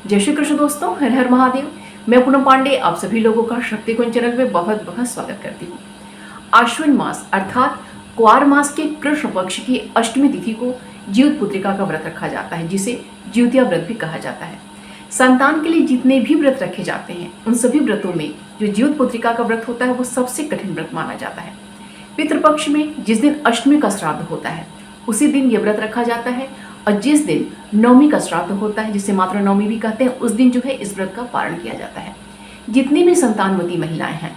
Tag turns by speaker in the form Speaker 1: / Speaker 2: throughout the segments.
Speaker 1: जय श्री कृष्ण दोस्तों, हर हर महादेव। मैं पूनम पांडे आप सभी लोगों का शक्ति कुंज चैनल में बहुत बहुत स्वागत करती हूँ। आश्विन मास अर्थात क्वार मास के कृष्ण पक्ष की अष्टमी तिथि को जीवित पुत्रिका का व्रत रखा जाता है, जिसे ज्योतिया व्रत भी कहा जाता है। संतान के लिए जितने भी व्रत रखे जाते हैं उन सभी व्रतों में जो जीवित पुत्रिका का व्रत होता है वो सबसे कठिन व्रत माना जाता है। पितृपक्ष में जिस दिन अष्टमी का श्राद्ध होता है उसी दिन ये व्रत रखा जाता है, और जिस दिन नवमी का श्राद्ध होता है जिसे मातृ नवमी भी कहते हैं उस दिन जो है इस व्रत का पारण किया जाता है। जितनी भी संतानवती महिलाएं हैं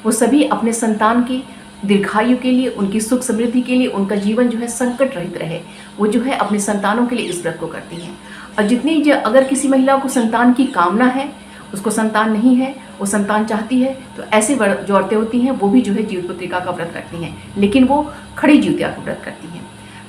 Speaker 1: वो सभी अपने संतान की दीर्घायु के लिए, उनकी सुख समृद्धि के लिए, उनका जीवन जो है संकट रहित रहे, वो जो है अपने संतानों के लिए इस व्रत को करती हैं। और जितनी अगर किसी महिला को संतान की कामना है, उसको संतान नहीं है, वो संतान चाहती है, तो ऐसे जो औरतें होती हैं वो भी जो है जीवित पुत्रिका का व्रत रखती हैं, लेकिन वो खड़ी ज्योतिया का व्रत करती हैं।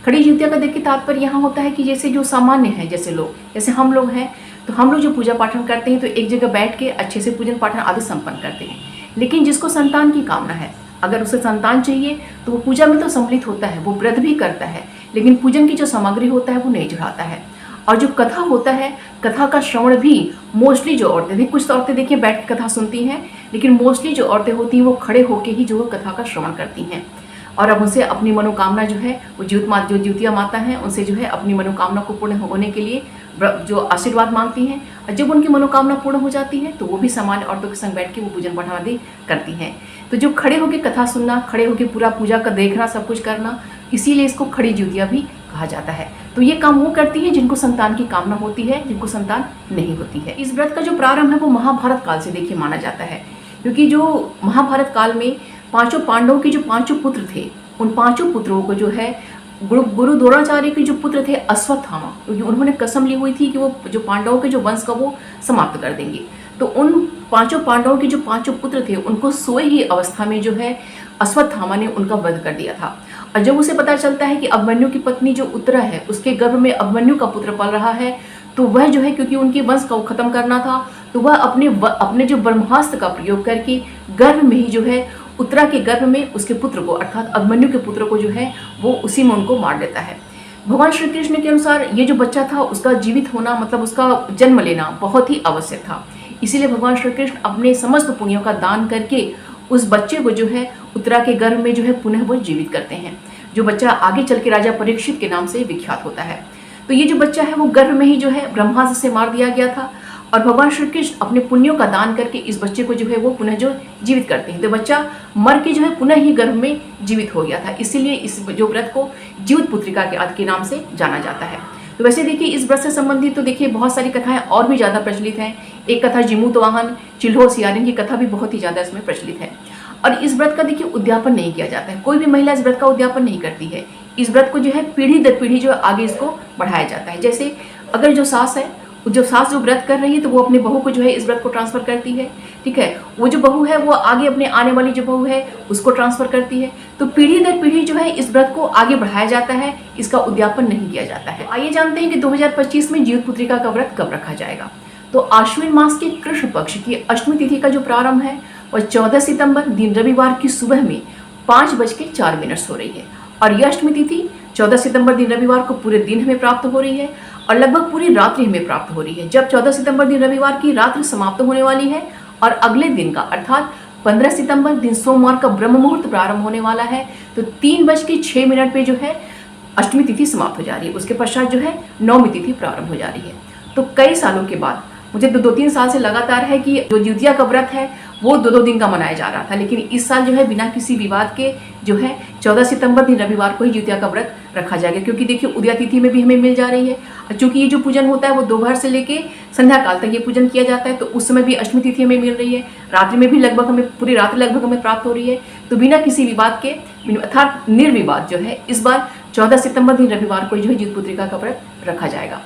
Speaker 1: खड़ी ज्योतिया का देखिए तात्पर्य यहाँ होता है कि जैसे जो सामान्य है, जैसे लोग, जैसे हम लोग हैं, तो हम लोग जो पूजा पाठन करते हैं तो एक जगह बैठ के अच्छे से पूजन पाठन आदि संपन्न करते हैं। लेकिन जिसको संतान की कामना है, अगर उसे संतान चाहिए तो वो पूजा में तो सम्मिलित होता है, वो व्रत भी करता है, लेकिन पूजन की जो सामग्री होता है वो नहीं चढ़ाता है। और जो कथा होता है, कथा का श्रवण भी मोस्टली जो औरतें थी, कुछ औरतें देखिए बैठ के कथा सुनती हैं, लेकिन मोस्टली जो औरतें होती हैं वो खड़े होकर ही जो कथा का श्रवण करती हैं। और अब उनसे अपनी मनोकामना जो है वो जो ज्योतिया माता हैं उनसे जो है अपनी मनोकामना को पूर्ण होने के लिए जो आशीर्वाद मांगती हैं। और जब उनकी मनोकामना पूर्ण हो जाती है तो वो भी सामान्य औरतों के संग बैठ के वो पूजन पाठ आदि करती हैं। तो जो खड़े होकर कथा सुनना, खड़े होकर पूरा पूजा का देखना, सब कुछ करना, इसीलिए इसको खड़ी ज्योतिया भी कहा जाता है। तो ये काम वो करती हैं जिनको संतान की कामना होती है, जिनको संतान नहीं होती है। इस व्रत का जो प्रारंभ है वो महाभारत काल से देखिए माना जाता है, क्योंकि जो महाभारत काल में पांचों पांडवों के जो पांचों पुत्र थे, उन पांचों पुत्रों को जो है गुरु द्रोणाचार्य के जो पुत्र थे अश्वत्थामा, क्योंकि उन्होंने कसम ली हुई थी कि वो जो पांडवों के जो वंश का वो समाप्त कर देंगे। तो उन पांचों पांडवों के जो पांचों पुत्र थे उनको सोए ही अवस्था में जो है अश्वत्थामा ने उनका वध कर दिया था। और जब उसे पता चलता है कि अभिमन्यु की पत्नी जो उत्तरा है उसके गर्भ में अभिमन्यु का पुत्र पल रहा है, तो वह जो है क्योंकि उनके वंश को खत्म करना था, तो वह अपने जो ब्रह्मास्त्र का प्रयोग करके गर्भ में ही जो है उत्तरा के गर्भ में उसके पुत्र को अर्थात अभिमन्यु के पुत्र को जो है वो उसी में उनको मार देता है। भगवान श्री कृष्ण के अनुसार ये जो बच्चा था उसका जीवित होना, मतलब उसका जन्म लेना बहुत ही आवश्यक था। इसीलिए भगवान श्री कृष्ण अपने समस्त पुण्यों का दान करके उस बच्चे को जो है उत्तरा के गर्भ में जो है पुनः वो जीवित करते हैं, जो बच्चा आगे चल के राजा परीक्षित के नाम से विख्यात होता है। तो ये जो बच्चा है वो गर्भ में ही जो है ब्रह्मास्त्र से मार दिया गया था, और भगवान श्री कृष्ण अपने पुण्यों का दान करके इस बच्चे को जो है वो पुनः जो जीवित करते हैं। तो बच्चा मर के जो है पुनः ही गर्भ में जीवित हो गया था, इसीलिए इस जो व्रत को जीवित पुत्रिका के नाम से जाना जाता है। तो वैसे देखिए इस व्रत से संबंधित तो देखिए बहुत सारी कथाएं और भी ज़्यादा प्रचलित हैं। एक कथा जिमूत वाहन चिल्हो सियारिन की कथा भी बहुत ही ज़्यादा इसमें प्रचलित है। और इस व्रत का देखिए उद्यापन नहीं किया जाता है, कोई भी महिला इस व्रत का उद्यापन नहीं करती है। इस व्रत को जो है पीढ़ी दर पीढ़ी जो आगे इसको बढ़ाया जाता है। जैसे अगर जो सास जो व्रत कर रही है तो वो अपने बहू को जो है इस व्रत को ट्रांसफर करती है, ठीक है। वो जो बहू है वो आगे अपने आने वाली जो बहू है उसको ट्रांसफर करती है। तो पीढ़ी दर पीढ़ी जो है इस व्रत को आगे बढ़ाया जाता है, इसका उद्यापन नहीं किया जाता है। आइए जानते हैं कि 2025 में जीवित पुत्रिका का व्रत कब रखा जाएगा। तो आश्विन मास के कृष्ण पक्ष की अष्टमी तिथि का जो प्रारंभ है वह 14 सितंबर दिन रविवार की सुबह में 5:04 हो रही है, और यह अष्टमी तिथि 14 सितंबर दिन रविवार को पूरे दिन हमें प्राप्त हो रही है और लगभग पूरी रात्रि हमें प्राप्त हो रही है। जब 14 सितंबर दिन रविवार की रात्रि समाप्त होने वाली है और अगले दिन का अर्थात 15 सितंबर दिन सोमवार का ब्रह्म मुहूर्त प्रारंभ होने वाला है, तो 3:06 पे जो है अष्टमी तिथि समाप्त हो जा रही है। उसके पश्चात जो है नवमी तिथि प्रारंभ हो जा रही है। तो कई सालों के बाद, मुझे 2-3 साल से लगातार है कि जो ज्योतिया का व्रत है वो 2-2 दिन का मनाया जा रहा था, लेकिन इस साल जो है बिना किसी विवाद के जो है 14 सितंबर दिन रविवार को ही ज्योतिया का व्रत रखा जाएगा, क्योंकि देखिए उदया तिथि में भी हमें मिल जा रही है। और चूंकि ये जो पूजन होता है वो दोपहर से लेके संध्या काल तक ये पूजन किया जाता है, तो उस समय भी अष्टमी तिथि हमें मिल रही है, रात्रि में भी लगभग हमें पूरी रात्रि लगभग हमें प्राप्त हो रही है। तो बिना किसी विवाद के अर्थात निर्विवाद जो है इस बार 14 सितंबर दिन रविवार को जो है जीवित पुत्रिका का व्रत रखा जाएगा।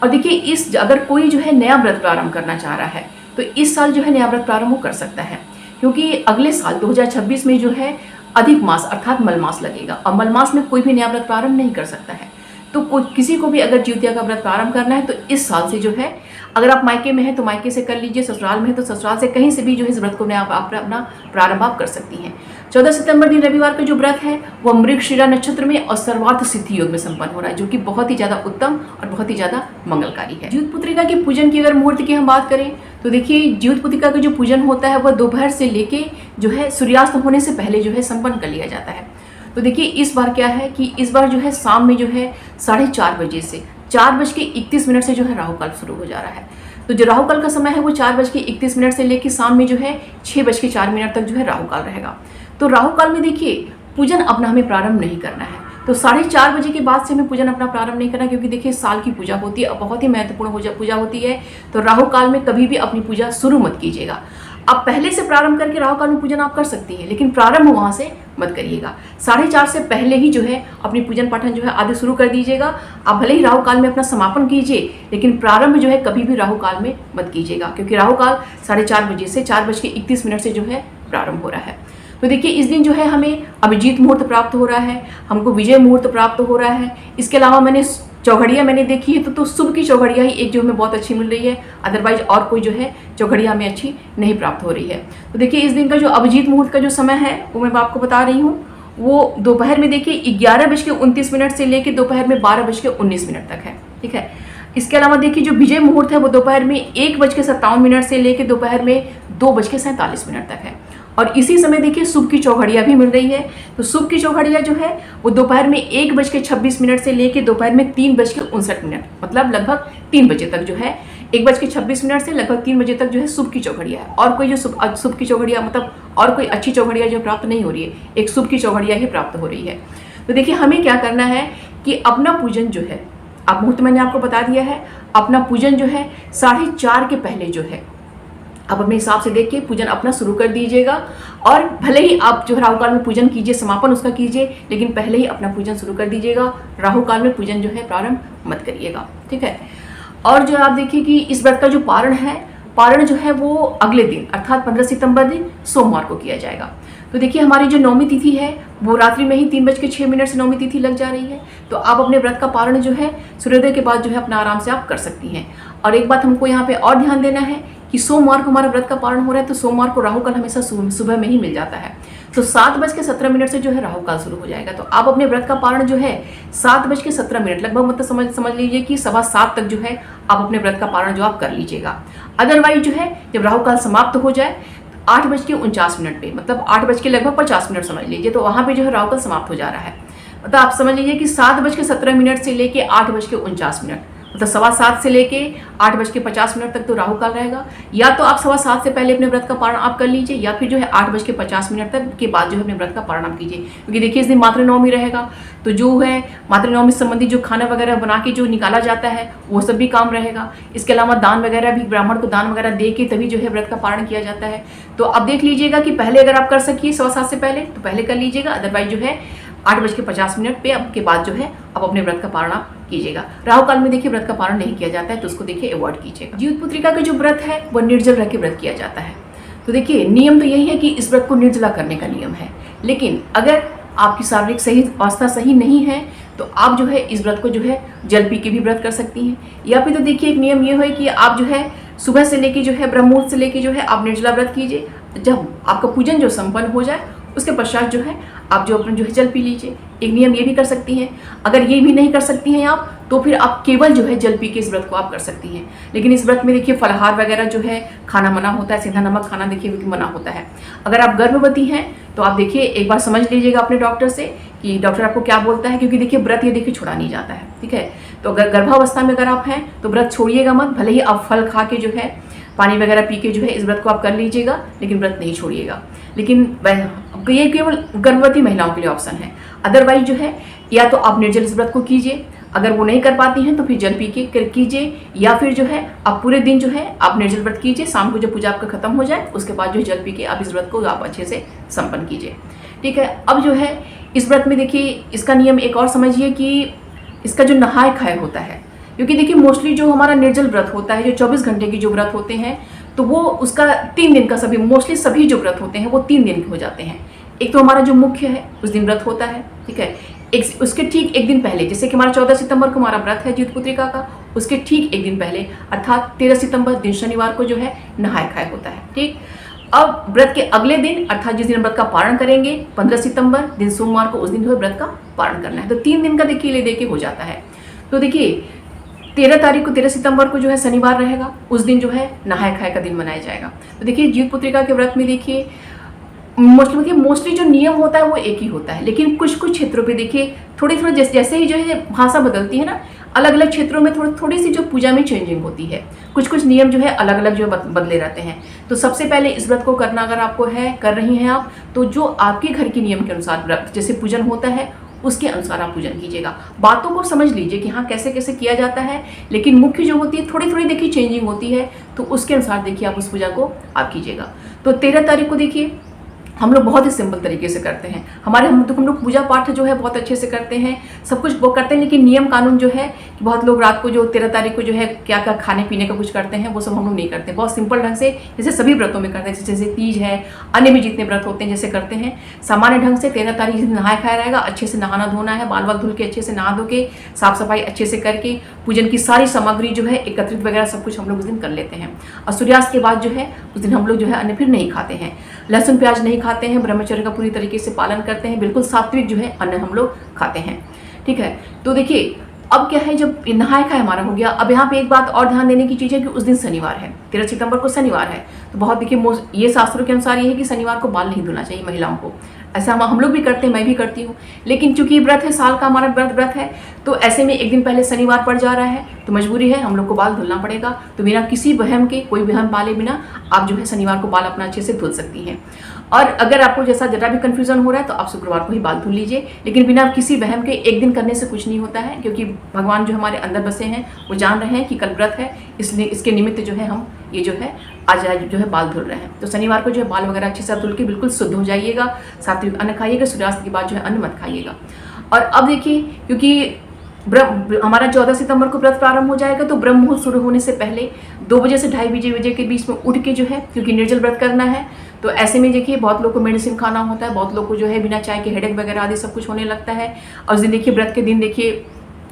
Speaker 1: और देखिए अगर कोई जो है नया व्रत प्रारंभ करना चाह रहा है तो इस साल जो है नया व्रत प्रारंभ कर सकता है, क्योंकि अगले साल 2026 में जो है अधिक मास अर्थात मलमास लगेगा, और मलमास में कोई भी नया व्रत प्रारंभ नहीं कर सकता है। तो किसी को भी अगर ज्योतिया का व्रत प्रारंभ करना है तो इस साल से जो है, अगर आप मायके में हैं तो मायके से कर लीजिए, ससुराल में है तो ससुराल से कहीं से भी जो है इस व्रत को अपना प्रारंभ आप कर सकती हैं। 14 सितंबर दिन रविवार का जो व्रत है वह मृगशिरा नक्षत्र में और सर्वार्थ सिद्धि योग में संपन्न हो रहा है, जो कि बहुत ही ज्यादा उत्तम और बहुत ही ज्यादा मंगलकारी है। ज्योत पुत्रिका के पूजन की अगर मुहूर्त की हम बात करें तो देखिए ज्योत पुत्रिका का जो पूजन होता है वह दोपहर से लेके जो है सूर्यास्त होने से पहले जो है संपन्न कर लिया जाता है। तो देखिए इस बार क्या है कि इस बार जो है शाम में जो है 4:30 बजे से 4:31 से जो है राहु काल शुरू हो जा रहा है। तो जो राहु काल का समय है वो 4:31 से लेकर शाम में जो है 6:04 तक जो है राहु काल रहेगा। तो राहु काल में देखिए पूजन अपना हमें प्रारंभ नहीं करना है। तो 4:30 बजे के बाद से हमें पूजन अपना प्रारंभ नहीं करना, क्योंकि देखिए साल की पूजा होती है और बहुत ही महत्वपूर्ण पूजा होती है। तो राहु काल में कभी भी अपनी पूजा शुरू मत कीजिएगा। आप पहले से प्रारंभ करके राहु काल में पूजन आप कर सकती हैं, लेकिन प्रारंभ वहां से मत करिएगा। 4:30 से पहले ही जो है अपनी पूजन पाठन जो है आदि शुरू कर दीजिएगा। आप भले ही राहु काल में अपना समापन कीजिए, लेकिन प्रारंभ जो है कभी भी राहु काल में मत कीजिएगा, क्योंकि राहु काल 4:30 बजे से 4:31 से जो है प्रारंभ हो रहा है। तो देखिए इस दिन जो है हमें अभिजीत मुहूर्त प्राप्त हो रहा है, हमको विजय मुहूर्त प्राप्त हो रहा है। इसके अलावा मैंने चौघड़िया मैंने देखी है तो शुभ की चौघड़िया ही एक जो हमें बहुत अच्छी मिल रही है, अदरवाइज और कोई जो है चौघड़िया हमें अच्छी नहीं प्राप्त हो रही है। तो देखिए इस दिन का जो अभिजीत मुहूर्त का जो समय है वो मैं आपको बता रही हूँ, वो दोपहर में देखिए 11:29 से लेकर दोपहर में 12:19 तक है। ठीक है। इसके अलावा देखिए जो विजय मुहूर्त है वो दोपहर में 1:57 से लेकर दोपहर में 2:47 तक है। और इसी समय देखिए शुभ की चौघड़िया भी मिल रही है। तो शुभ की चौघड़िया जो है वो दोपहर में 1:26 से लेकर दोपहर में 3:59, मतलब लगभग 3 बजे तक जो है 1:26 से लगभग 3 बजे तक जो है शुभ की चौघड़िया है। और कोई जो शुभ की चौघड़िया मतलब और कोई अच्छी चौघड़िया जो प्राप्त नहीं हो रही है, एक शुभ की चौघड़िया ही प्राप्त हो रही है। तो देखिए हमें क्या करना है कि अपना पूजन जो है, अब मुहूर्त मैंने आपको बता दिया है, अपना पूजन जो है 4:30 के पहले जो है आप अपने हिसाब से देख के पूजन अपना शुरू कर दीजिएगा। और भले ही आप जो राहु काल में पूजन कीजिए, समापन उसका कीजिए, लेकिन पहले ही अपना पूजन शुरू कर दीजिएगा। राहु काल में पूजन जो है प्रारंभ मत करिएगा। ठीक है। और जो आप देखिए कि इस व्रत का जो पारण है, पारण जो है वो अगले दिन अर्थात 15 सितंबर दिन सोमवार को किया जाएगा। तो देखिए हमारी जो नौमी तिथि है वो रात्रि में ही 3:06 से नौमी तिथि लग जा रही है। तो आप अपने व्रत का पारण जो है सूर्योदय के बाद जो है अपना आराम से आप कर सकती हैं। और एक बात हमको यहाँ पे और ध्यान देना है कि सोमवार को हमारा व्रत का पारण हो रहा है, तो सोमवार को राहु काल हमेशा सुबह में ही मिल जाता है। तो 7:17 से जो है राहु काल शुरू हो जाएगा। तो आप अपने व्रत का पारण जो है 7:17 लगभग मतलब समझ लीजिए कि 7:15 तक जो है आप अपने व्रत का पारण जो आप कर लीजिएगा। अदरवाइज जो है जब राहु काल समाप्त हो जाए 8:49 पे, मतलब 8:50 समझ लीजिए, तो वहाँ पे जो है राहु काल समाप्त हो जा रहा है। मतलब आप समझ लीजिए कि 7:17 से लेके 8:49, मतलब 7:15 से लेके 8:50 तक तो राहु काल रहेगा। या तो आप 7:15 से पहले अपने व्रत का पारण आप कर लीजिए, या फिर जो है 8:50 तक के बाद जो है अपने व्रत का पारण आप कीजिए। क्योंकि देखिए इस दिन मातृ नवमी रहेगा, तो जो है मातृ नवमी से संबंधित जो खाना वगैरह बना के जो निकाला जाता है वो सब भी काम रहेगा। इसके अलावा दान वगैरह भी, ब्राह्मण को दान वगैरह दे के तभी जो है व्रत का पारण किया जाता है। तो आप देख लीजिएगा कि पहले अगर आप कर सकिए 7:15 से पहले तो पहले कर लीजिएगा, अदरवाइज जो है 8:50 पे अब के बाद जो है आप अपने व्रत का पारण आप कीजिएगा। राहु काल में देखिए व्रत का पारण नहीं किया जाता है, तो उसको देखिए अवॉइड कीजिएगा। ज्योत पुत्रिका का जो व्रत है वह निर्जल रह के व्रत किया जाता है। तो देखिए नियम तो यही है कि इस व्रत को निर्जला करने का नियम है, लेकिन अगर आपकी शारीरिक सही अवस्था सही नहीं है तो आप जो है इस व्रत को जो है जल पी के भी व्रत कर सकती हैं। या फिर तो देखिए एक नियम ये है कि आप जो है सुबह से लेके जो है ब्रह्म मुहूर्त से लेके जो है आप निर्जला व्रत कीजिए। जब आपका पूजन जो संपन्न हो जाए उसके पश्चात जो है आप जो अपने जो है जल पी लीजिए। एक नियम ये भी कर सकती हैं। अगर ये भी नहीं कर सकती हैं आप तो फिर आप केवल जो है जल पी के इस व्रत को आप कर सकती हैं। लेकिन इस व्रत में देखिए फलाहार वगैरह जो है खाना मना होता है, सीधा नमक खाना देखिए मना होता है। अगर आप गर्भवती हैं तो आप देखिए एक बार समझ लीजिएगा अपने डॉक्टर से कि डॉक्टर आपको क्या बोलता है, क्योंकि देखिए व्रत ये देखिए छोड़ा नहीं जाता है। ठीक है। तो अगर गर्भावस्था में अगर आप हैं तो व्रत छोड़िएगा मत, भले ही आप फल खा के जो है पानी वगैरह पी के जो है इस व्रत को आप कर लीजिएगा, लेकिन व्रत नहीं छोड़िएगा। लेकिन ये केवल गर्भवती महिलाओं के लिए ऑप्शन है। अदरवाइज जो है या तो आप निर्जल इस व्रत को कीजिए, अगर वो नहीं कर पाती हैं तो फिर जल पी के कीजिए, या फिर जो है आप पूरे दिन जो है आप निर्जल व्रत कीजिए। शाम को जब पूजा आपका खत्म हो जाए उसके बाद जो है जल पी के आप इस व्रत को आप अच्छे से संपन्न कीजिए। ठीक है। अब जो है इस व्रत में देखिए इसका नियम एक और समझिए कि इसका जो नहाए खाए होता है, क्योंकि देखिए मोस्टली जो हमारा निर्जल व्रत होता है जो 24 घंटे की जो व्रत होते हैं तो वो उसका 3 दिन का मोस्टली सभी जो व्रत होते हैं वो 3 दिन के हो जाते हैं। एक तो हमारा जो मुख्य है उस दिन व्रत होता है। ठीक है। उसके ठीक एक दिन पहले, जैसे कि हमारा 14 सितंबर को हमारा व्रत है ज्योत पुत्रिका का, उसके ठीक एक दिन पहले अर्थात 13 सितंबर दिन शनिवार को जो है नहाए खाए होता है। ठीक। अब व्रत के अगले दिन अर्थात जिस दिन व्रत का पारण करेंगे 15 सितंबर दिन सोमवार को, उस दिन जो है व्रत का पारण करना है। तो 3 दिन का देखिए ले दे के हो जाता है। तो देखिए 13 तारीख को 13 सितंबर को जो है शनिवार रहेगा, उस दिन जो है नहाय खाए का दिन मनाया जाएगा। तो देखिए जीव पुत्रिका के व्रत में देखिए मोस्टली जो नियम होता है वो एक ही होता है, लेकिन कुछ कुछ क्षेत्रों पे देखिए थोड़ी जैसे ही जो है भाषा बदलती है ना, अलग अलग क्षेत्रों में थोड़ी सी जो पूजा में चेंजिंग होती है, कुछ कुछ नियम जो है अलग अलग जो बदले रहते हैं। तो सबसे पहले इस व्रत को करना अगर आपको है, कर रही हैं आप, तो जो आपके घर के नियम के अनुसार व्रत जैसे पूजन होता है उसके अनुसार आप पूजन कीजिएगा। बातों को समझ लीजिए कि हाँ कैसे कैसे किया जाता है, लेकिन मुख्य जो होती है थोड़ी थोड़ी देखिए चेंजिंग होती है, तो उसके अनुसार देखिए आप उस पूजा को आप कीजिएगा। तो 13 तारीख को देखिए हम लोग बहुत ही सिंपल तरीके से करते हैं। हम लोग पूजा पाठ जो है बहुत अच्छे से करते हैं, सब कुछ वो करते हैं, लेकिन नियम कानून जो है कि बहुत लोग रात को जो 13 तारीख को जो है क्या क्या खाने पीने का कुछ करते हैं, वो सब हम लोग नहीं करते। बहुत सिंपल ढंग से जैसे सभी व्रतों में करते हैं, जैसे तीज है, अन्य भी जितने व्रत होते हैं जैसे करते हैं सामान्य ढंग से। 13 तारीख जिस दिन नहाया खाया रहेगा, अच्छे से नहाना धोना है, बाल बाल धुल के अच्छे से नहा धो के साफ सफाई अच्छे से करके पूजन की सारी सामग्री जो है एकत्रित वगैरह सब कुछ हम लोग उस दिन कर लेते हैं। और सूर्यास्त के बाद जो है उस दिन हम लोग जो है अन्न फिर नहीं खाते हैं, लहसुन प्याज नहीं खाते हैं, ब्रह्मचर्य का पूरी तरीके से पालन करते हैं, बिल्कुल सात्विक जो है अन्न हम लोग खाते हैं। ठीक है, तो देखिए अब क्या है, जब नहाय खाए हमारा हो गया, अब यहाँ पे एक बात और ध्यान देने की चीज़ है कि उस दिन शनिवार है, 13 सितंबर को शनिवार है। तो बहुत देखिए ये शास्त्रों के अनुसार ये है कि शनिवार को बाल नहीं धोना चाहिए महिलाओं को। ऐसा हम लोग भी करते हैं, मैं भी करती हूँ, लेकिन चूंकि व्रत है, साल का हमारा व्रत है, तो ऐसे में एक दिन पहले शनिवार पड़ जा रहा है, तो मजबूरी है हम लोग को बाल धुलना पड़ेगा। तो बिना किसी वहम के, कोई वहम पाले बिना आप जो है शनिवार को बाल अपना अच्छे से धुल सकती हैं। और अगर आपको जैसा जरा भी कन्फ्यूजन हो रहा है तो आप शुक्रवार को ही बाल धुल लीजिए, लेकिन बिना किसी वहम के एक दिन करने से कुछ नहीं होता है, क्योंकि भगवान जो हमारे अंदर बसे हैं वो जान रहे हैं कि कल व्रत है, इसलिए इसके निमित्त जो है हम ये जो है आज जो है बाल धुल रहे हैं। तो शनिवार को जो है बाल वगैरह अच्छे से धुल के बिल्कुल शुद्ध हो जाइएगा, सात्विक अन्न खाइएगा, सूर्यास्त के बाद जो है अन्न मत खाइएगा। और अब देखिए क्योंकि हमारा 14 सितंबर को व्रत प्रारंभ हो जाएगा, तो ब्रह्म मुहूर्त शुरू होने से पहले 2 बजे से 2:30 बजे के बीच में उठ के जो है, क्योंकि निर्जल व्रत करना है, तो ऐसे में देखिए बहुत लोग को मेडिसिन खाना होता है, बहुत लोग को जो है बिना चाय के हेडेक वगैरह आदि सब कुछ होने लगता है। और उस दिन देखिए व्रत के दिन देखिए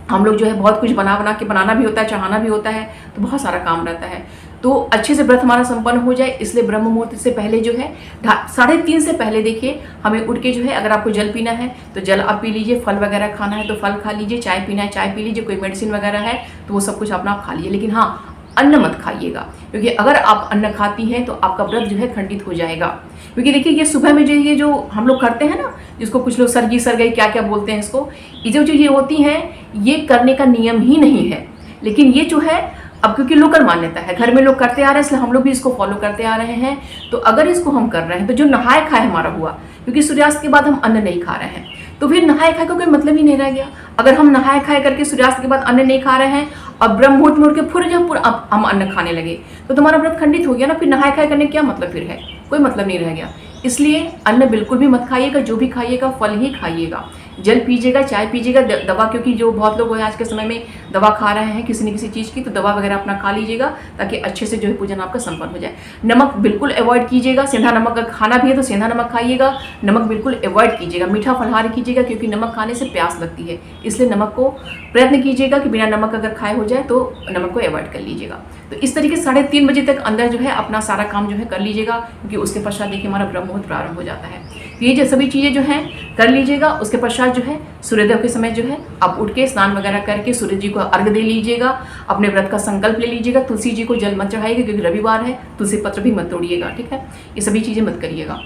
Speaker 1: हम लोग जो है बहुत कुछ बना के बनाना भी होता है, चढ़ाना भी होता है, तो बहुत सारा काम रहता है। तो अच्छे से व्रत हमारा संपन्न हो जाए, इसलिए ब्रह्म मुहूर्त से पहले जो है 3:30 से पहले देखिए हमें उठ के जो है, अगर आपको जल पीना है तो जल आप पी लीजिए, फल वगैरह खाना है तो फल खा लीजिए, चाय पीना है चाय पी लीजिए, कोई मेडिसिन वगैरह है तो वो सब कुछ अपना खा लीजिए, लेकिन हाँ अन्न मत खाइएगा, क्योंकि अगर आप अन्न खाती हैं तो आपका व्रत जो है खंडित हो जाएगा। क्योंकि देखिए ये सुबह में जो ये जो हम लोग करते हैं ना, जिसको कुछ लोग सरगी सरगई क्या क्या बोलते हैं इसको, ये जो चीज़ें होती हैं ये करने का नियम ही नहीं है, लेकिन ये जो है अब क्योंकि लोकल मान्यता है, घर में लोग करते आ रहे हैं, इसलिए हम लोग भी इसको फॉलो करते आ रहे हैं। तो अगर इसको हम कर रहे हैं तो जो नहाए खाए हमारा हुआ, क्योंकि सूर्यास्त के बाद हम अन्न नहीं खा रहे हैं, तो फिर नहाए खाए का कोई मतलब ही नहीं रह गया। अगर हम नहाए खाए करके सूर्यास्त के बाद अन्न नहीं खा रहे हैं और ब्रह्म मुहूर्त में उठ के फिर जब हम अन्न खाने लगे, तो तुम्हारा व्रत खंडित हो गया ना, फिर नहाए खाए करने क्या मतलब फिर है, कोई मतलब नहीं रह गया। इसलिए अन्न बिल्कुल भी मत खाइएगा, जो भी खाइएगा फल ही खाइएगा, जल पीजिएगा, चाय पीजिएगा, दवा, क्योंकि जो बहुत लोग आज के समय में दवा खा रहे हैं किसी न किसी चीज़ की, तो दवा वगैरह अपना खा लीजिएगा ताकि अच्छे से जो है पूजन आपका संपन्न हो जाए। नमक बिल्कुल अवॉइड कीजिएगा, सेंधा नमक अगर खाना भी है तो सेंधा नमक खाइएगा, नमक बिल्कुल अवॉइड कीजिएगा। मीठा फलहार कीजिएगा, क्योंकि नमक खाने से प्यास लगती है, इसलिए नमक को प्रयत्न कीजिएगा कि बिना नमक अगर खाए हो जाए तो नमक को अवॉइड कर लीजिएगा। तो इस तरीके से 3:30 बजे तक अंदर जो है अपना सारा काम जो है कर लीजिएगा, क्योंकि उसके पश्चात देखिए हमारा ब्रह्म मुहूर्त प्रारंभ हो जाता है। ये जो सभी चीज़ें जो हैं कर लीजिएगा। उसके पश्चात जो है सूर्योदय के समय जो है आप उठ के स्नान वगैरह करके सूर्य जी को अर्घ्य दे लीजिएगा, अपने व्रत का संकल्प ले लीजिएगा। तुलसी जी को जल मत चढ़ाइएगा, क्योंकि रविवार है, तुलसी पत्र भी मत तोड़िएगा, ठीक है, ये सभी चीज़ें मत करिएगा।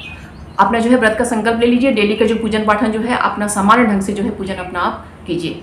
Speaker 1: अपना जो है व्रत का संकल्प ले लीजिए, डेली का जो पूजन पाठन जो है अपना सामान्य ढंग से जो है पूजन अपना आप कीजिए।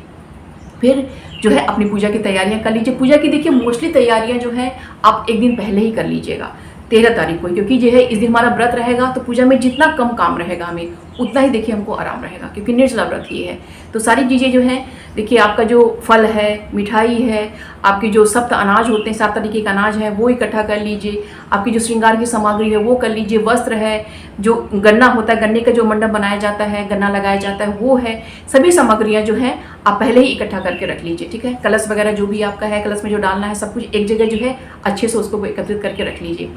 Speaker 1: फिर जो है अपनी पूजा की तैयारियां कर लीजिए। पूजा की देखिए मोस्टली तैयारियां जो है आप एक दिन पहले ही कर लीजिएगा, 13 तारीख को, क्योंकि जो है इस दिन हमारा व्रत रहेगा, तो पूजा में जितना कम काम रहेगा हमें उतना ही देखिए हमको आराम रहेगा, क्योंकि निर्जला व्रत ही है। तो सारी चीज़ें जो हैं देखिए, आपका जो फल है, मिठाई है, आपके जो सप्त अनाज होते हैं, 7 तरीके का अनाज है वो इकट्ठा कर लीजिए, आपकी जो श्रृंगार की सामग्री है वो कर लीजिए, वस्त्र है, जो गन्ना होता है, गन्ने का जो मंडप बनाया जाता है, गन्ना लगाया जाता है वो है, सभी सामग्रियाँ जो है आप पहले ही इकट्ठा करके रख लीजिए, ठीक है। कलश वगैरह जो भी आपका है, कलश में जो डालना है सब कुछ एक जगह जो है अच्छे से उसको एकत्रित करके रख लीजिए।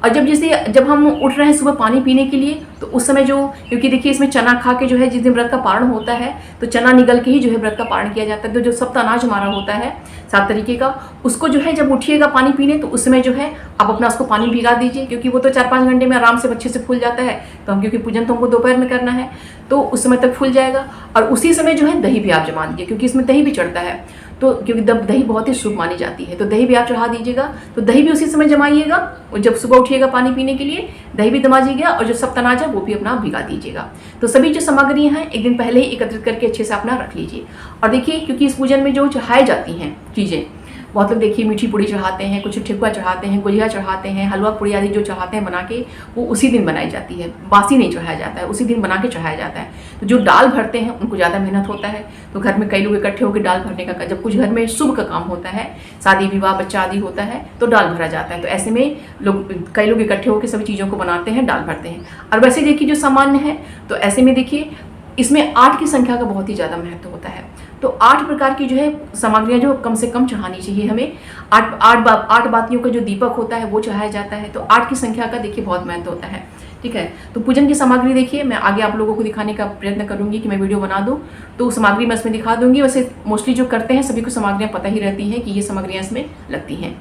Speaker 1: और जब हम उठ रहे हैं सुबह पानी पीने के लिए, तो उस समय जो, क्योंकि देखिए देखिए इसमें चना खा के जो है जिस दिन व्रत का पारण होता है तो चना निगल के ही जो है व्रत का पारण किया जाता है। तो जो सप्त अनाज हमारा होता है 7 तरीके का, उसको जो है जब उठिएगा पानी पीने तो उस समय जो है आप अपना उसको पानी भिगा दीजिए, क्योंकि वो तो 4-5 घंटे में आराम से अच्छे से फूल जाता है। तो हम क्योंकि पूजन तो हमको दोपहर में करना है तो उस समय तक फूल जाएगा। और उसी समय जो है दही भी आप जमा दीजिए, क्योंकि इसमें दही भी चढ़ता है, तो क्योंकि दही बहुत ही शुभ मानी जाती है, तो दही भी आप चढ़ा दीजिएगा। तो दही भी उसी समय जमाइएगा, और जब सुबह उठिएगा पानी पीने के लिए दही भी जमा दीजिएगा, और जो सप्त अनाज है वो भी अपना भिगा दीजिएगा। तो सभी जो सामग्रियां हैं एक दिन पहले ही एकत्रित करके अच्छे से अपना रख लीजिए। और देखिए क्योंकि इस पूजन में जो चढ़ाई जाती हैं चीज़ें, बहुत लोग देखिए मीठी पूड़ी चढ़ाते हैं, कुछ ठेकुआ चढ़ाते हैं, गुजिया चढ़ाते हैं, हलवा पूड़ी आदि जो चढ़ाते हैं बना के, वो उसी दिन बनाई जाती है, बासी नहीं चढ़ाया जाता है, उसी दिन बना के चढ़ाया जाता है। तो जो डाल भरते हैं उनको ज़्यादा मेहनत होता है, तो घर में कई लोग इकट्ठे होकर डाल भरने का, जब कुछ घर में शुभ का काम होता है, शादी विवाह बच्चा आदि होता है तो डाल भरा जाता है। तो ऐसे में कई लोग इकट्ठे होकर सभी चीज़ों को बनाते हैं, डाल भरते हैं। और वैसे देखिए जो सामान्य है तो ऐसे में देखिए इसमें 8 की संख्या का बहुत ही ज़्यादा महत्व होता है। तो 8 प्रकार की जो है सामग्रियाँ जो कम से कम चढ़ानी चाहिए हमें। 8 बातियों का जो दीपक होता है वो चढ़ाया जाता है। तो 8 की संख्या का देखिए बहुत महत्व होता है, ठीक है। तो पूजन की सामग्री देखिए मैं आगे आप लोगों को दिखाने का प्रयत्न करूंगी कि मैं वीडियो बना दूं, तो सामग्री मैं इसमें दिखा दूंगी। वैसे मोस्टली जो करते हैं सभी को सामग्रियाँ पता ही रहती हैं कि ये सामग्रियाँ इसमें लगती हैं।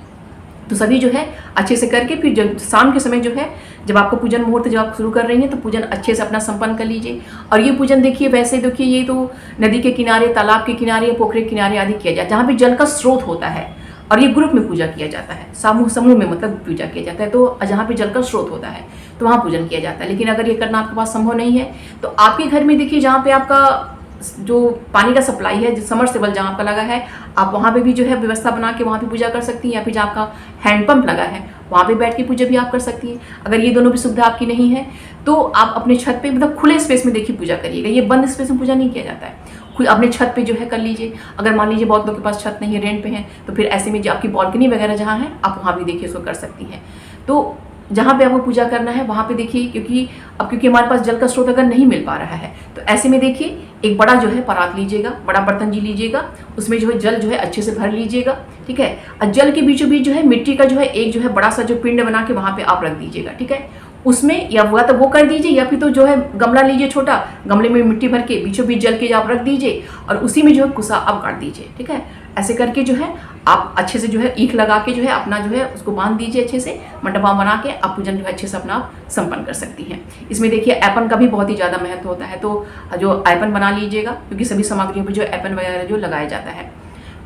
Speaker 1: तो सभी जो है अच्छे से करके फिर जब शाम के समय जो है जब आपको पूजन मुहूर्त जब आप शुरू कर रही हैं तो पूजन अच्छे से अपना संपन्न कर लीजिए। और ये पूजन देखिए वैसे देखिए ये तो नदी के किनारे, तालाब के किनारे या पोखरे के किनारे आदि किया जाए जहाँ भी जल का स्रोत होता है। और ये ग्रुप में पूजा किया जाता है, समूह में मतलब पूजा किया जाता है। तो जहाँ पे जल का स्रोत होता है तो वहाँ पूजन किया जाता है। लेकिन अगर ये करना आपके पास संभव नहीं है तो आपके घर में देखिए जहाँ पे आपका जो पानी का सप्लाई है, जो समरसेबल जहाँ आपका लगा है, आप वहाँ पे भी जो है व्यवस्था बना के वहाँ पे पूजा कर सकती हैं। या फिर जहाँ आपका हैंडपंप लगा है वहाँ पे बैठ के पूजा भी आप कर सकती हैं। अगर ये दोनों भी सुविधा आपकी नहीं है तो आप अपने छत पे मतलब खुले स्पेस में देखिए पूजा करिएगा। ये बंद स्पेस में पूजा नहीं किया जाता है, खुद अपने छत पे जो है कर लीजिए। अगर मान लीजिए बहुत लोग के पास छत नहीं है, रेंट पे है, तो फिर ऐसे में जो आपकी बालकनी वगैरह जहाँ है आप वहाँ भी देखिए उसको कर सकती हैं। तो जहाँ पे आपको पूजा करना है वहाँ पे देखिए, क्योंकि हमारे पास जल का स्रोत अगर नहीं मिल पा रहा है तो ऐसे में देखिए एक बड़ा जो है परात लीजिएगा, बड़ा बर्तन जी लीजिएगा, उसमें जो है जल जो है अच्छे से भर लीजिएगा, ठीक है। और जल के बीचों बीच जो है मिट्टी का जो है एक जो है बड़ा सा जो पिंड बना के वहाँ पे आप रख दीजिएगा, ठीक है। उसमें या हुआ तो वो कर दीजिए, या फिर तो जो है गमला लीजिए छोटा, गमले में मिट्टी भर के बीचों बीच जल के आप रख दीजिए और उसी में जो है कुसा आप काट दीजिए, ठीक है। ऐसे करके जो है आप अच्छे से जो है ईख लगा के जो है अपना जो है उसको बांध दीजिए अच्छे से, मंडपा बना के आप पूजन जो है अच्छे से अपना आप संपन्न कर सकती हैं। इसमें देखिए ऐपन का भी बहुत ही ज़्यादा महत्व होता है, तो जो ऐपन बना लीजिएगा क्योंकि सभी सामग्रियों पर जो ऐपन वगैरह जो लगाया जाता है,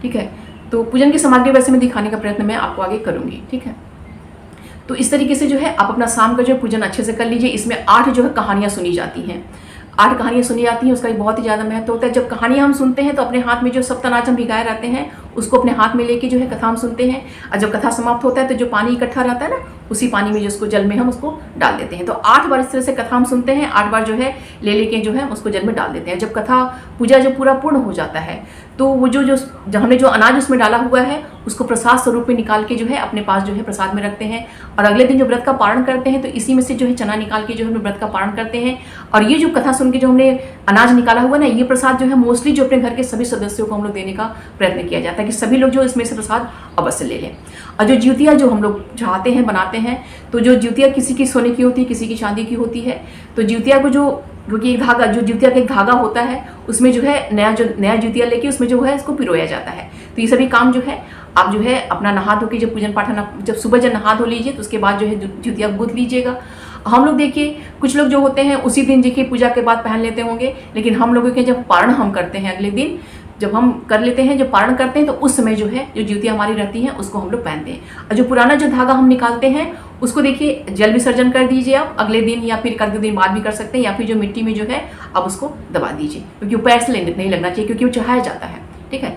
Speaker 1: ठीक है। तो पूजन की सामग्री वैसे मैं दिखाने का प्रयत्न मैं आपको आगे करूँगी, ठीक है। तो इस तरीके से जो है आप अपना शाम का जो पूजन अच्छे से कर लीजिए। इसमें 8 जो है कहानियाँ सुनी जाती हैं, 8 कहानियाँ सुनी जाती हैं, उसका भी बहुत ही ज़्यादा महत्व होता है। जब कहानियाँ हम सुनते हैं तो अपने हाथ में जो सप्तनाच हम भिगाए रहते हैं उसको अपने हाथ में लेके जो है कथा हम सुनते हैं। और जब कथा समाप्त होता है तो जो पानी इकट्ठा रहता है ना, उसी पानी में जो उसको जल में हम उसको डाल देते हैं। तो 8 बार इस तरह से कथा हम सुनते हैं, 8 बार जो है ले लेके जो है उसको जल में डाल देते हैं। जब कथा पूजा जो पूरा पूर्ण हो जाता है तो वो जो हमने जो अनाज उसमें डाला हुआ है उसको प्रसाद स्वरूप में निकाल के जो है अपने पास जो है प्रसाद में रखते हैं। और अगले दिन जो व्रत का पारण करते हैं तो इसी में से जो है चना निकाल के जो है व्रत का पारण करते हैं। और ये जो कथा सुन के जो हमने अनाज निकाला हुआ ना, ये प्रसाद जो है मोस्टली जो अपने घर के सभी सदस्यों को हम लोग देने का प्रयत्न किया जाता है कि सभी लोग जो इसमें से प्रसाद अवश्य ले लें। और जो ज्योतियाँ जो हम लोग चाहते हैं बनाते हैं, तो जो ज्योतियाँ किसी की सोने की होती है, किसी की चांदी की होती है, तो ज्योतियाँ को जो क्योंकि एक धागा जो ज्योतिया का एक धागा होता है उसमें जो है नया ज्योतिया लेके उसमें जो है इसको पिरोया जाता है। तो ये सभी काम जो है आप जो है अपना नहा धो के जब पूजन पाठ जब सुबह जब नहा धो लीजिए तो उसके बाद जो है ज्योतिया गूंथ लीजिएगा। हम लोग देखिए कुछ लोग जो होते हैं उसी दिन देखिए पूजा के बाद पहन लेते होंगे, लेकिन हम लोगों के जब पारण हम करते हैं अगले दिन जब हम कर लेते हैं, जब पारण करते हैं तो उस समय जो है जो ज्योतियाँ हमारी रहती हैं उसको हम लोग पहनते हैं। और जो पुराना जो धागा हम निकालते हैं उसको देखिए जल विसर्जन कर दीजिए आप अगले दिन, या फिर एक दो दिन बाद भी कर सकते हैं, या फिर जो मिट्टी में जो है आप उसको दबा दीजिए क्योंकि वो पैर से नहीं लगना चाहिए क्योंकि वो चढ़ाया जाता है, ठीक है।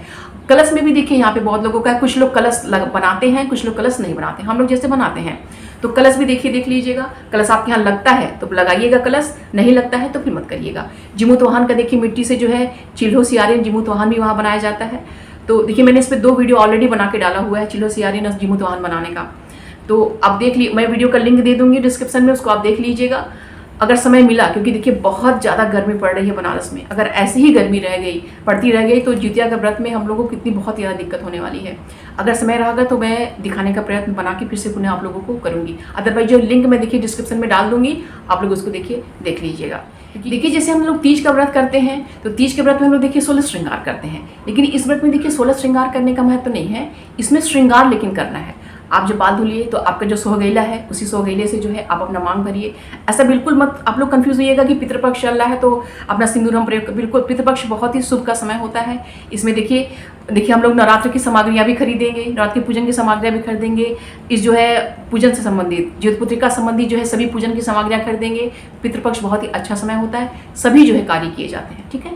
Speaker 1: कलश में भी देखिए यहाँ पे बहुत लोगों का कुछ लोग कलश बनाते हैं, कुछ लोग कलश नहीं बनाते। हम लोग जैसे बनाते हैं तो कलश भी देखिए देख लीजिएगा, कलश आपके यहाँ लगता है तो लगाइएगा कलश, नहीं लगता है तो फिर मत करिएगा। जिमुत वाहन का देखिए मिट्टी से जो है चिल्हो सियारिन जिमुत वाहन भी वहाँ बनाया जाता है। तो देखिए मैंने इस पर 2 वीडियो ऑलरेडी बना के डाला हुआ है चिल्हो सियारिन और जिमुत वाहन बनाने का, तो आप देख ली, मैं वीडियो का लिंक दे दूंगी डिस्क्रिप्शन में, उसको आप देख लीजिएगा। अगर समय मिला, क्योंकि देखिए बहुत ज़्यादा गर्मी पड़ रही है बनारस में, अगर ऐसी ही गर्मी रह गई, पड़ती रह गई, तो जितिया का व्रत में हम लोगों को कितनी बहुत ज़्यादा दिक्कत होने वाली है। अगर समय रहेगा तो मैं दिखाने का प्रयत्न बना के फिर से पुनः आप लोगों को करूँगी। अदरवाइज जो लिंक मैं देखिए डिस्क्रिप्शन में डाल दूँगी, आप लोग उसको देखिए देख लीजिएगा। देखिए जैसे हम लोग तीज का व्रत करते हैं, तो तीज के व्रत में हम लोग देखिए 16 श्रृंगार करते हैं, लेकिन इस व्रत में देखिए 16 श्रृंगार करने का महत्व नहीं है, इसमें श्रृंगार लेकिन करना है। आप जब बाल धुलिए तो आपका जो सोहगैला है, उसी सोहगैले से जो है आप अपना मांग भरिए। ऐसा बिल्कुल मत आप लोग कंफ्यूज होइएगा कि पितृपक्ष चल रहा है तो अपना सिंदूर हम प्रयोग, बिल्कुल पितृपक्ष बहुत ही शुभ का समय होता है। इसमें देखिए हम लोग नवरात्र की सामग्रियाँ भी खरीदेंगे, नवरात्र के पूजन की सामग्रियाँ भी खरीदेंगे। इस जो है पूजन से संबंधित, ज्योतिपुत्रिका संबंधी जो है सभी पूजन की सामग्रियाँ खरीदेंगे। पितृपक्ष बहुत ही अच्छा समय होता है, सभी जो है कार्य किए जाते हैं, ठीक है।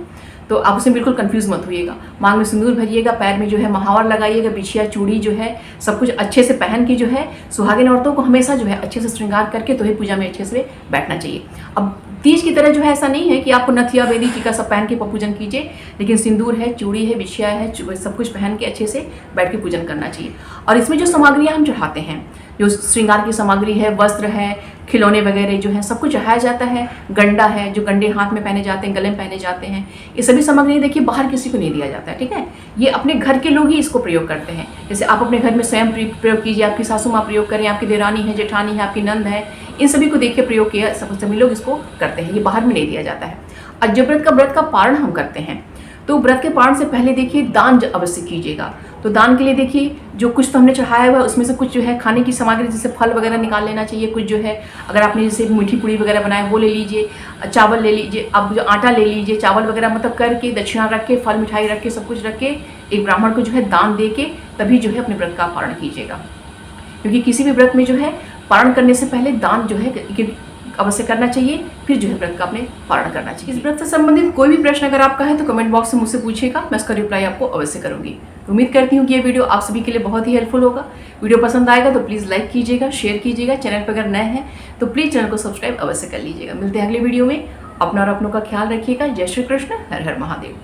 Speaker 1: तो आप उसमें बिल्कुल कंफ्यूज मत होइएगा। मांग में सिंदूर भरिएगा, पैर में जो है महावर लगाइएगा, बिछिया चूड़ी जो है सब कुछ अच्छे से पहन के जो है सुहागिन औरतों को हमेशा जो है अच्छे से श्रृंगार करके तो ही पूजा में अच्छे से बैठना चाहिए। अब तीज की तरह जो है ऐसा नहीं है कि आपको नथिया बेदी टीका सब पहन के पूजन कीजिए, लेकिन सिंदूर है, चूड़ी है, बिछिया है, सब कुछ पहन के अच्छे से बैठ के पूजन करना चाहिए। और इसमें जो सामग्रियाँ हम चढ़ाते हैं, जो श्रृंगार की सामग्री है, वस्त्र है, खिलौने वगैरह जो है सब कुछ चढ़ाया जाता है। गंडा है, जो गंडे हाथ में पहने जाते हैं, गले में पहने जाते हैं, ये सभी सामग्री देखिए बाहर किसी को नहीं दिया जाता है, ठीक है। ये अपने घर के लोग ही इसको प्रयोग करते हैं। जैसे आप अपने घर में स्वयं प्रयोग कीजिए, आपकी सासू माँ प्रयोग करें, आपकी देरानी है, जेठानी है, आपकी नंद है, इन सभी को देखिए प्रयोग किया, सभी लोग इसको करते हैं, ये बाहर में नहीं दिया जाता है। और जब व्रत का पारण हम करते हैं तो व्रत के पारण से पहले देखिए दान अवश्य कीजिएगा। तो दान के लिए देखिए जो कुछ तो हमने चढ़ाया हुआ है उसमें से कुछ जो है खाने की सामग्री, जैसे फल वगैरह निकाल लेना चाहिए। कुछ जो है अगर आपने जैसे मीठी पूड़ी वगैरह बनाए वो ले लीजिए, चावल ले लीजिए, अब जो आटा ले लीजिए, चावल वगैरह मतलब करके दक्षिणा रख के, फल मिठाई रख के, सब कुछ रख के एक ब्राह्मण को जो है दान दे के तभी जो है अपने व्रत का पारण कीजिएगा। क्योंकि किसी भी व्रत में जो है पारण करने से पहले दान जो है अवश्य करना चाहिए, फिर जो है व्रत का अपने पारण करना चाहिए। इस व्रत से संबंधित कोई भी प्रश्न अगर आपका है तो कमेंट बॉक्स में मुझसे पूछिएगा, मैं उसका रिप्लाई आपको अवश्य करूंगी। उम्मीद करती हूँ कि ये वीडियो आप सभी के लिए बहुत ही हेल्पफुल होगा। वीडियो पसंद आएगा तो प्लीज़ लाइक कीजिएगा, शेयर कीजिएगा। चैनल पर अगर नए हैं तो प्लीज़ चैनल को सब्सक्राइब अवश्य कर लीजिएगा। मिलते हैं अगले वीडियो में। अपना और अपनों का ख्याल रखिएगा। जय श्री कृष्ण, हर हर महादेव।